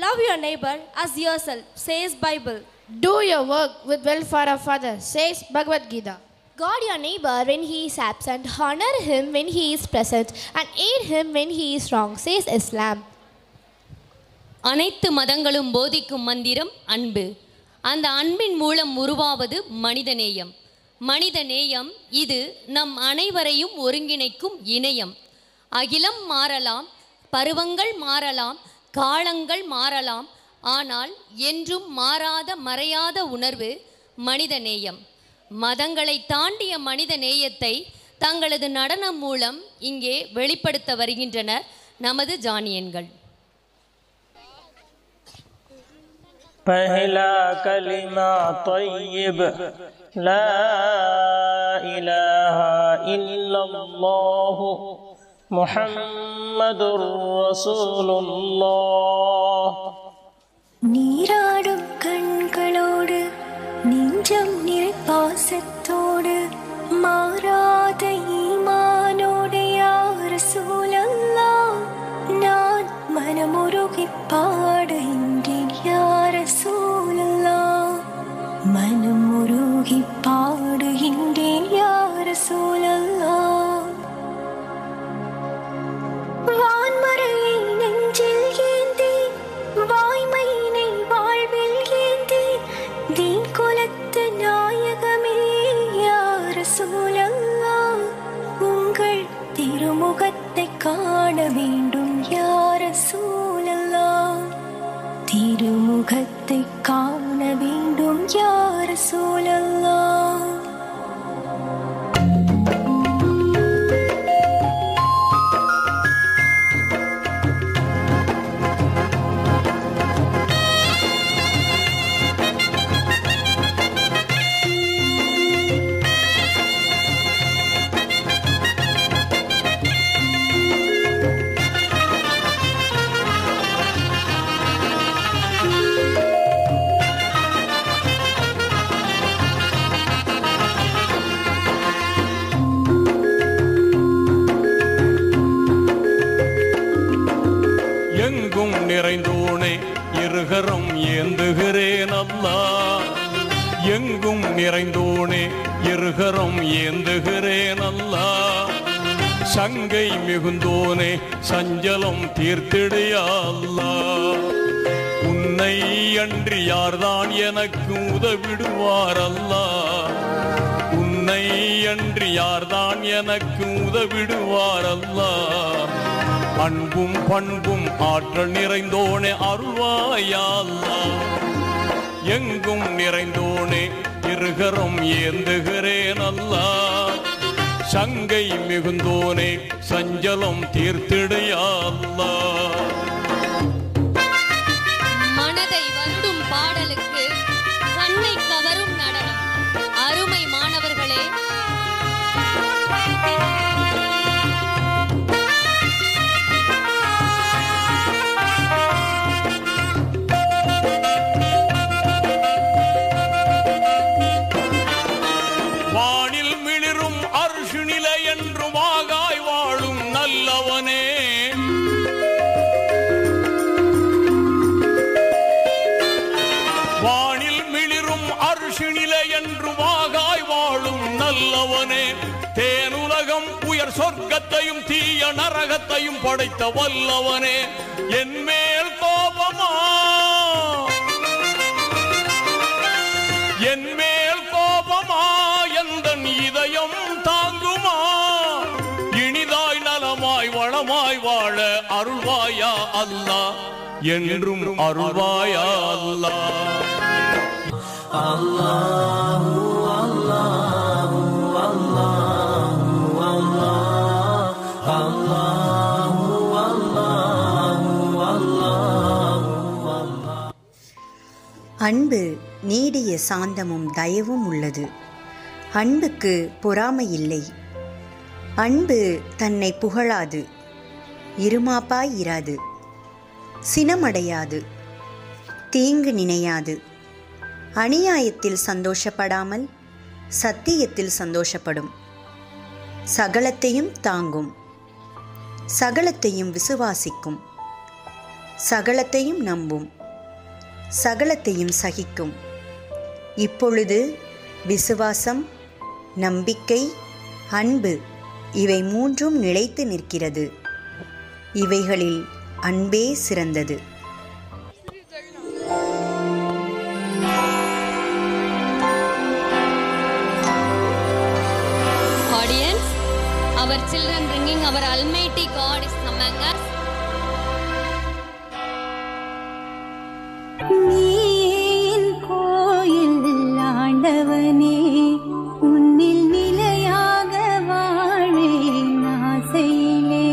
Love your neighbor as yourself, says Bible. Do your work with welfare of others, says Bhagavad Gita. Guard your neighbor when he is absent, honor him when he is present, and aid him when he is wrong, says Islam. அனைத்து மதங்களும் போதிக்கும் மந்திரம் அன்பு. அந்த அன்பின் மூலம் உருவாவது மனிதநேயம். மனிதநேயம் இது நம் அனைவரையும் ஒருங்கிணைக்கும் இணையம். அகிலம் மாறலாம், பருவங்கள் மாறலாம், காலங்கள் மாறலாம், ஆனால் என்றும் மாறாத மறையாத உணர்வு மனிதநேயம். மதங்களை தாண்டிய மனித நேயத்தை தங்களது நடனம் மூலம் இங்கே வெளிப்படுத்த வருகின்றனர் நமது ஜானியன்கள். पहला कलिमा तय्यब ला इलाहा इल्लल्लाह मुहम्मदुर रसूलुल्लाह. நீராடும் கண்களோடு நெஞ்சம் நிறை பாசத்தோடு மாறாத ஈமானோடு யா ரசூலல்லாஹ் நான் மனமுருகி பாடுகின்றேன் யா ரசூலல்லாஹ் மனமுருகி பாடுகின்றேன் யா ரசூலல்லாஹ். வான்மறையை நெஞ்சில் ஏந்தி வாய்மையினை வாழ்வில் ஏந்தி தீன் குலத்து நாயகமே யா ரசூலல்லாஹ் உங்கள் திருமுகத்தை காண வேண்டும் யா ரசூலல்லாஹ் திருமுகத்தை காண வேண்டும் யா ரசூலல்லாஹ். நிறைந்தோனே இருகரம் ஏந்துகிறேன் அல்லாஹ். எங்கும் நிறைந்தோனே இருகரம் ஏந்துகிறேன் அல்லாஹ். சங்கை மிகுந்தோனே சஞ்சலம் தீர்த்திடையா அல்லாஹ். உன்னை அன்றி யார்தான் எனக்கு உதவிடுவார் அல்லாஹ். உன்னை அன்றி யார்தான் எனக்கு உதவிடுவார் அல்லாஹ். அன்பும் பண்பும் ஆற்றல் நிறைந்தோனே அருள்வாயா அல்லாஹ். எங்கும் நிறைந்தோனே இருகரம் ஏந்துகிறேன் அல்லாஹ். சங்கை மிகுந்தோனே சஞ்சலம் தீர்த்திடையா அல்லாஹ். மனதை வருடும் பாடலுக்கு கண்ணை கவரும் நடனம். அருமை மாணவர்களே, வானில் மிளிரும் அர்ஷு நிலை என்று வாகாய் வாழும் நல்லவனே. வானில் மிளிரும் அர்ஷு நிலை என்று வாகாய் வாழும் நல்லவனே. தேனுலகம் உயர் சொர்க்கத்தையும் தீய நரகத்தையும் படைத்த வல்லவனே. என் மேல் கோபமா, என் மேல் கோபமா, எந்தன் இதயம் தாங்குமா? இனிதாய் நலமாய் வளமாய் வாழ அருள்வாயா அல்லாஹ், என்றும் அருள்வாயா அல்லாஹ். அல்லாஹு அல்லாஹு அல்லாஹு அல்லாஹ் அல்லாஹு அல்லாஹு அல்லாஹு அல்லாஹ். அன்பு நீடிய சாந்தமும் தயவும் உள்ளது. அன்புக்கு பொறாமை இல்லை. அன்பு தன்னை புகழாது, இருமாப்பாய் இராது, சினமடையாது, தீங்கு நினையாது, அநியாயத்தில் சந்தோஷப்படாமல் சத்தியத்தில் சந்தோஷப்படும், சகலத்தையும் தாங்கும், சகலத்தையும் விசுவாசிக்கும், சகலத்தையும் நம்பும், சகலத்தையும் சகிக்கும். இப்பொழுது விசுவாசம், நம்பிக்கை, அன்பு இவை மூன்றும் நிலைத்து நிற்கிறது. இவைகளில் அன்பே சிறந்தது. Audience, our children bringing our Almighty God is among us. நீயின் கோயில் ஆண்டவனே, உன்னில் நிலையாக வாழேன் ஆசையிலே.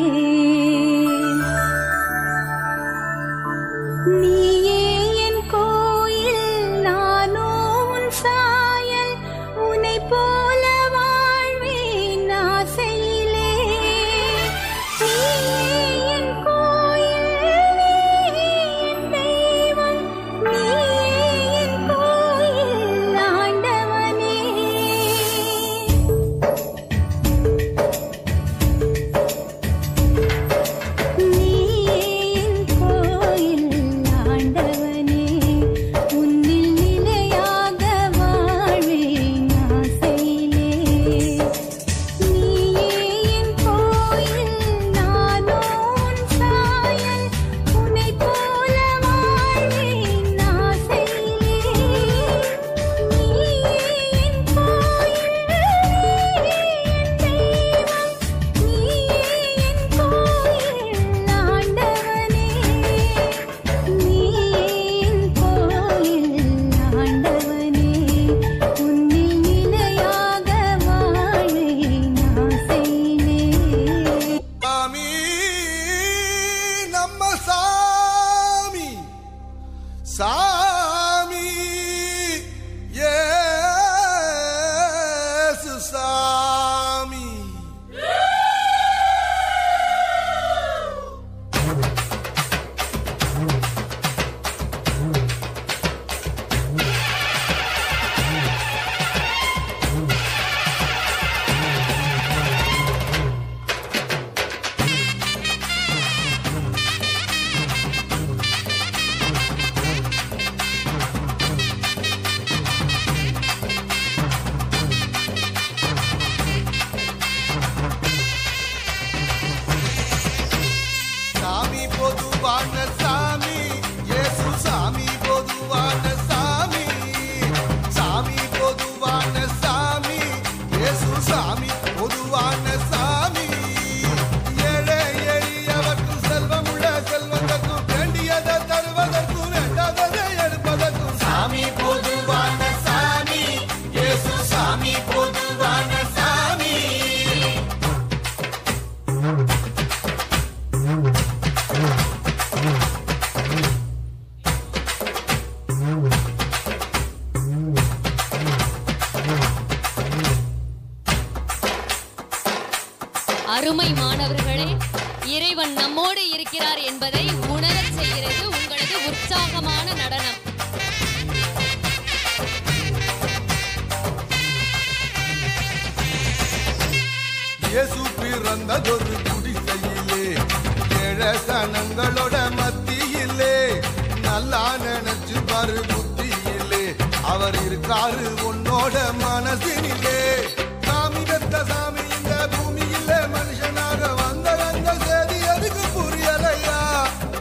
நீயே என் கோயில், நானோ உன் சாயல், உன்னை போல வாழ்வேன் ஆசையிலே. நீயே என் கோயில், நீயே என் தெய்வம், நீயே என் கோயில் ஆண்டவனே. நீயே என் கோயில் ஆண்டவனே, உன்னில் நிலையாக வாழ்வேன் ஆசையிலே. நீயே என் கோயில், நானோ உன் சாயல், உன்னை போல வாழ்வேன் ஆசையிலே. நீயே என் கோயில், நீயே என் தெய்வம், நீயே என் கோயில் ஆண்டவனே. நீயே என் கோயில் ஆண்டவனே, உன்னில் நிலையாக வாழ்வேன் ஆசையிலே. சாமி, நம்ம சாமி, சாமி, இயேசு சாமி. சாமி பொதுவான சாமி, இயேசு சாமி பொதுவான சாமி. சாமி பொதுவான சாமி, இயேசு சாமி பொதுவான சாமி. ஏழை எளியவர்க்கும் செல்வமுள்ள செல்வந்தர்க்கும் வேண்டியதை தருவதற்கும் வேண்டாததை எடுப்பதற்கும் சாமி பொதுவான சாமி, இயேசு சாமி பொதுவான சாமி. அருமை மாணவர்களே, இறைவன் நம்மோடு இருக்கிறார் என்பதை உணரச் செய்கிறது உங்களது உற்சாகமான நடனம். இயேசு பிறந்ததொரு குடிசையிலே, ஏழை சனங்களோட மத்தியிலே. நல்லா நினைச்சு பாரு புத்தியிலே, அவர் இருக்காரு உன்னோட மனசினிலே. சாமி பெத்த சாமி இந்த பூமியிலே மனுஷனாக வந்த செய்தி அதுக்கு புரியலையா?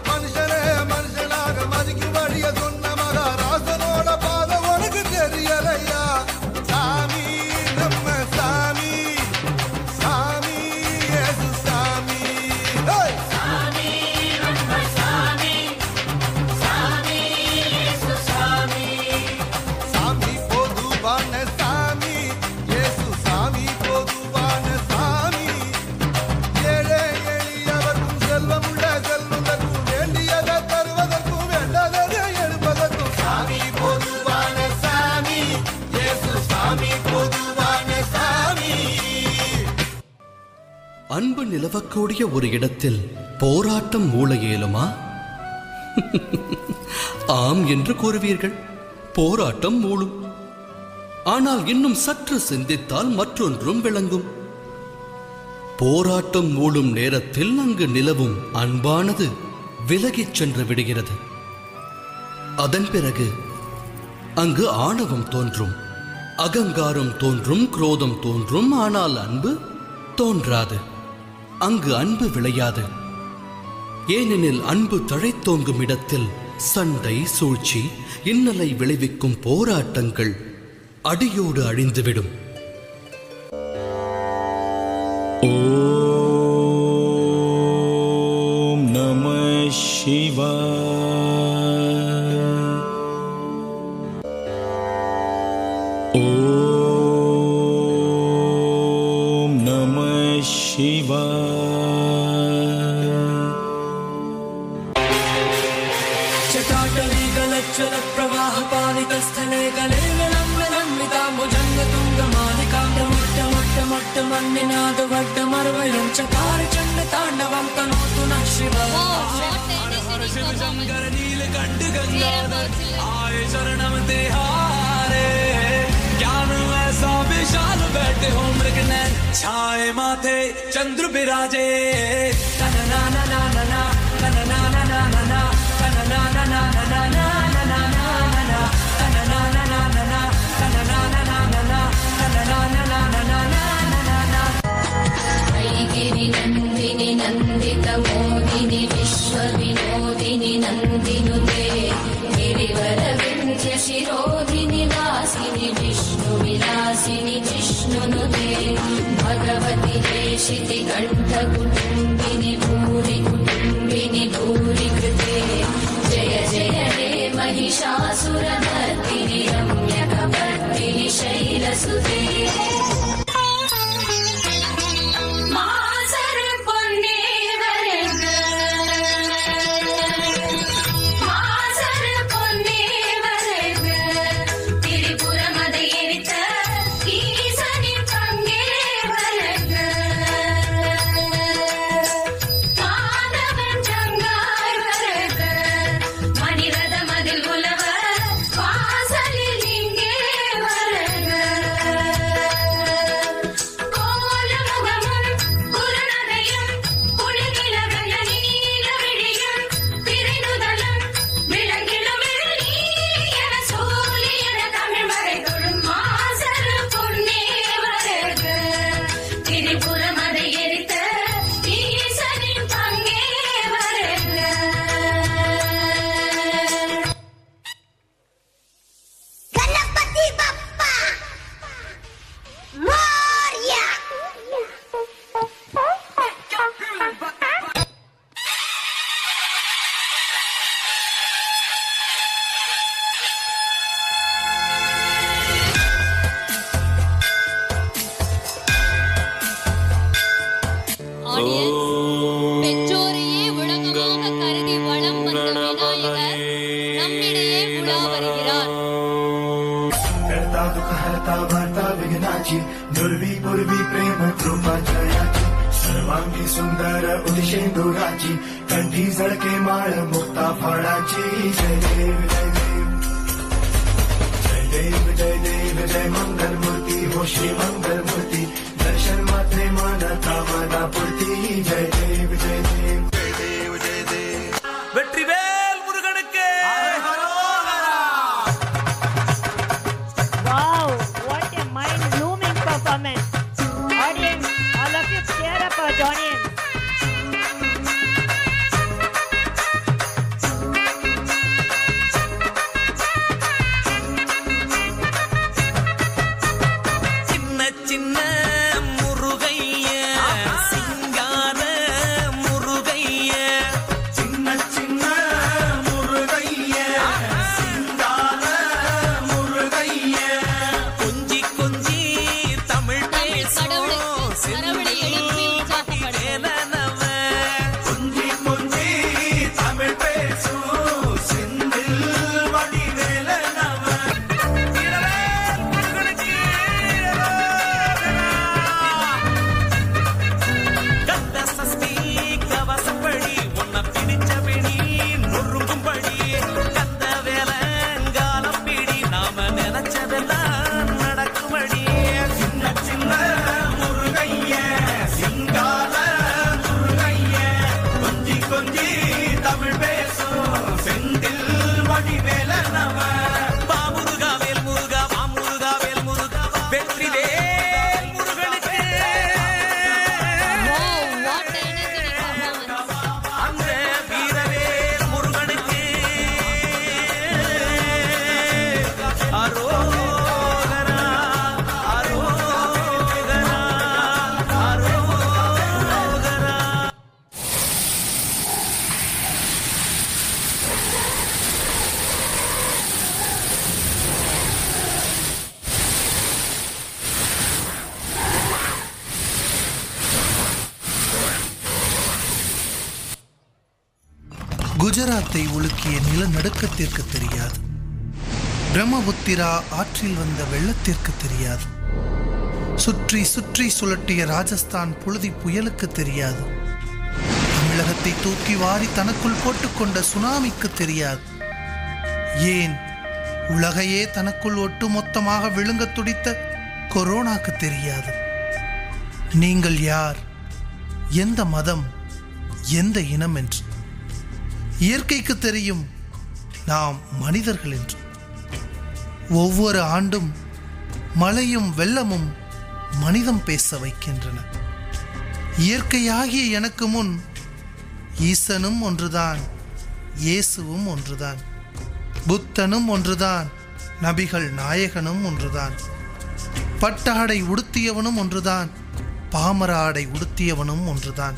மனுஷனே மனுஷனாக மதிக்கும் வழிய சொன்ன மகாராசனோட பாதை உனக்கு தெரியலையா? சாமி, நம்ம சாமி, சாமி, இயேசு சாமி. ஹே! சாமி, நம்ம சாமி, சாமி, இயேசு சாமி. சாமி பொதுவான சாமி, இயேசு சாமி பொதுவான சாமி. ஏழை எளியவர்க்கும் செல்வமுள்ள செல்வந்தர்க்கும் வேண்டியதை தருவதற்கும் வேண்டாததை எடுப்பதற்கும் சாமி பொதுவான சாமி, இயேசு சாமி பொதுவான சாமி. அன்பு நிலவக்கூடிய ஒரு இடத்தில் போராட்டம் மூள இயலுமா? ஆம் என்று கூறுவீர்கள், போராட்டம் மூளும். ஆனால் இன்னும் சற்று சிந்தித்தால் மற்றொன்றும் விளங்கும். போராட்டம் மூளும் நேரத்தில் அங்கு நிலவும் அன்பானது விலகிச் சென்று விடுகிறது. அதன் பிறகு அங்கு ஆணவம் தோன்றும், அகங்காரம் தோன்றும், குரோதம் தோன்றும். ஆனால் அன்பு தோன்றாது. அங்கு அன்பு விளையாது. ஏனெனில் அன்பு தழைத்தோங்கும் இடத்தில் சண்டை, சூழ்ச்சி, இன்னலை விளைவிக்கும் போராட்டங்கள் அடியோடு அழிந்துவிடும். ஓம் நம சிவாய. ஓம் நம சிவாய. चटाटवी गलच्चल प्रवाह पालितस्थले गले लम्बिताम्बुजङ्ग तुङ्गमालिकां मुट्ट मुट्ट मुट्ट मन्निनाद वड्ड मर्वयं चकार चण्ड ताण्डवं तनोतु नः शिवः. शंकर नीलकंठ गंगाधर आए शरणम तिहारे. ज्ञान ऐसा विशाल बैठे हो मृगनयन छाए माथे चंद्र बिराजे. कनना ना ना ना ना कनना ना ना ना ना कनना ना ना ना ना ना ना ना ना कनना ना ना ना ना कनना ना ना ना ना कनना ना ना ना ना ना ना. ऐगिरि नन्दिनि नन्दित मोदिनि विश्व विनोदिनि नन्दिनुते गिरिवर विन्ध्य शिरोधिनि वासिनि विष्णु विलासिनि जिष्णुनुते भगवति देशिति कण्ठ कुटुम्बिनि भूरि कुटुम्बिनि भूरि कृते जय जय हे महिषासुरमर्दिनि रम्यकपर्दिनि शैलसुते. பெற்றோரையே உலகமாக கருதி வலம் வந்த விநாயகர் நம்மிடையே உலா வருகிறார். करता दुख हरता वार्ता विघ्नाची दुर्वी पूर्वी प्रेम कृपा जयाची सर्वांगी सुंदर उदिशेंदुराची कंठी झळके माळ मुक्ता फळाची. जय देव जय देव जय देव जय देव जय मंगल मूर्ती हो श्री मंगल मूर्ती दर्शन मात्रे मान कामना पूर्ती. जय देव जय देव जय देव जय देव. வெற்றிவேல் முருகனுக்கு. Wow, what a mind-blooming performance. Audience, all of you cheer up our audience. சின்ன சின்ன முருகைய சிங்கார முருகைய குஜராத்தை உலுக்கிய நிலநடுக்கத்திற்கு தெரியாது. பிரம்மபுத்திரா ஆற்றில் வந்த வெள்ளத்திற்கு தெரியாது. சுற்றி சுற்றி சுழற்றிய ராஜஸ்தான் புழுதி புயலுக்கு தெரியாது. தமிழகத்தை தூக்கி வாரி தனக்குள் போட்டுக்கொண்ட சுனாமிக்கு தெரியாது. ஏன் உலகையே தனக்குள் ஒட்டுமொத்தமாக விழுங்க துடித்த கொரோனாக்கு தெரியாது. நீங்கள் யார், எந்த மதம், எந்த இனம் என்று. இயற்கைக்கு தெரியும் நாம் மனிதர்கள் என்று. ஒவ்வொரு ஆண்டும் மழையும் வெள்ளமும் மனிதம் பேச வைக்கின்றன. இயற்கையாகிய எனக்கு முன் ஈசனும் ஒன்றுதான், இயேசுவும் ஒன்றுதான், புத்தனும் ஒன்றுதான், நபிகள் நாயகனும் ஒன்றுதான், பட்டாடை உடுத்தியவனும் ஒன்றுதான், பாமர ஆடை உடுத்தியவனும் ஒன்றுதான்,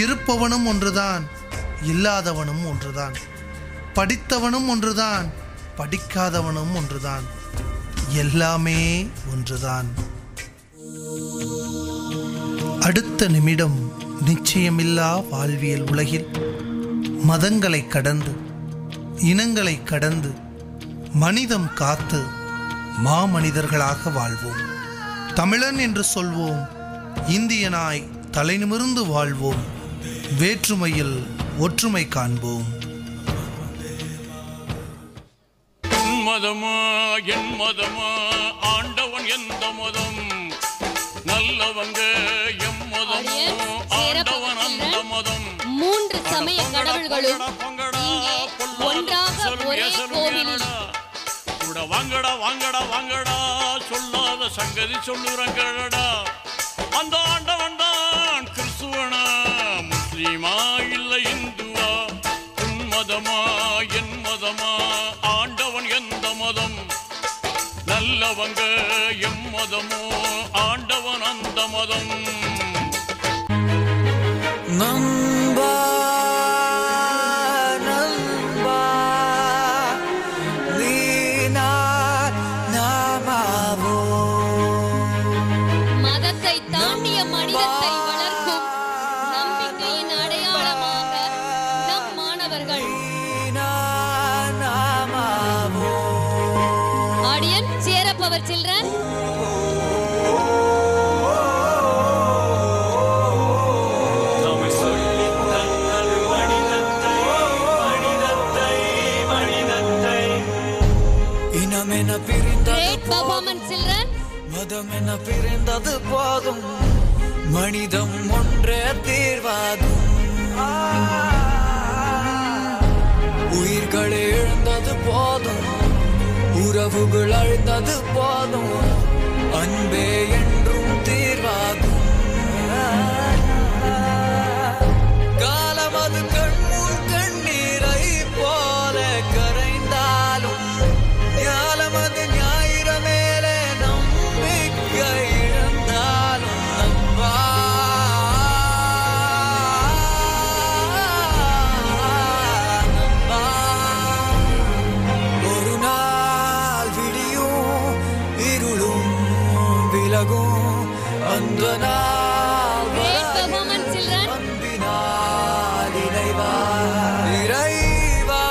இருப்பவனும் ஒன்றுதான், இல்லாதவனும் ஒன்றுதான், படித்தவனும் ஒன்றுதான், படிக்காதவனும் ஒன்றுதான், எல்லாமே ஒன்றுதான். அடுத்த நிமிடம் நிச்சயமில்லா வாழ்வியல் உலகில் மதங்களை கடந்து, இனங்களை கடந்து, மனிதம் காத்து மாமனிதர்களாக வாழ்வோம். தமிழன் என்று சொல்வோம், இந்தியனாய் தலை நிமிர்ந்து வாழ்வோம், வேற்றுமையில் ஒற்றுமை காண்போம். மதமா என் மதமா, ஆண்டவன் எந்த மதம், நல்லவங்க எம் மதம், ஆண்டவன் அந்த மதம். 3 சமய கடவுள்களும் இங்கே ஒன்றாக ஒரே கோவிலில். கூட வாங்கடா வாங்கடா வாங்கடா, சொல்லாத சங்கதி சொல்லுறங்கடா. அந்த ஆண்டவன் தான் கிறிஸ்துவனா, முஸ்லீமா இல்ல இந்துவா, உன் மதமா என் மதமா, ஆண்டவன் எந்த மதம், நல்லவங்க எம் மதமோ, ஆண்டவன் அந்த மதம். நம்பா நம்பா நீனா நாமாவோ. மதத்தை தாண்டிய மனிதத்தை வளர்க்கும் நம்பிக்கையின் அடையாளமாக நம் மாணவர்கள். ஆடியன், cheer up our children. Great performance children. மதம் என பிரிந்தது போதும், மனிதம் ஒன்றே தீர்வாகும். உயிர்கள் இழந்தது போதும், உறவுகள் அழிந்தது போதும், அன்பே என்றும் தீர்வாகும். காலம் அது கண்முன் கண்ணீரை போல கரைந்தாலும், ஞானம் அது ஞாயிற மேலே நம்பிக்கை இழந்தாலும், நம்பா நம்பா. ஒரு நாள் விடியும், இருளும் விலகும், அந்த நாள் அன்பினால் இறைவா இறைவா.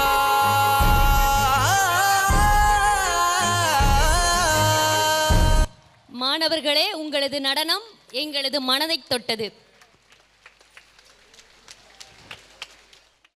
மாணவர்களே, உங்களது நடனம் எங்களது மனதை தொட்டது.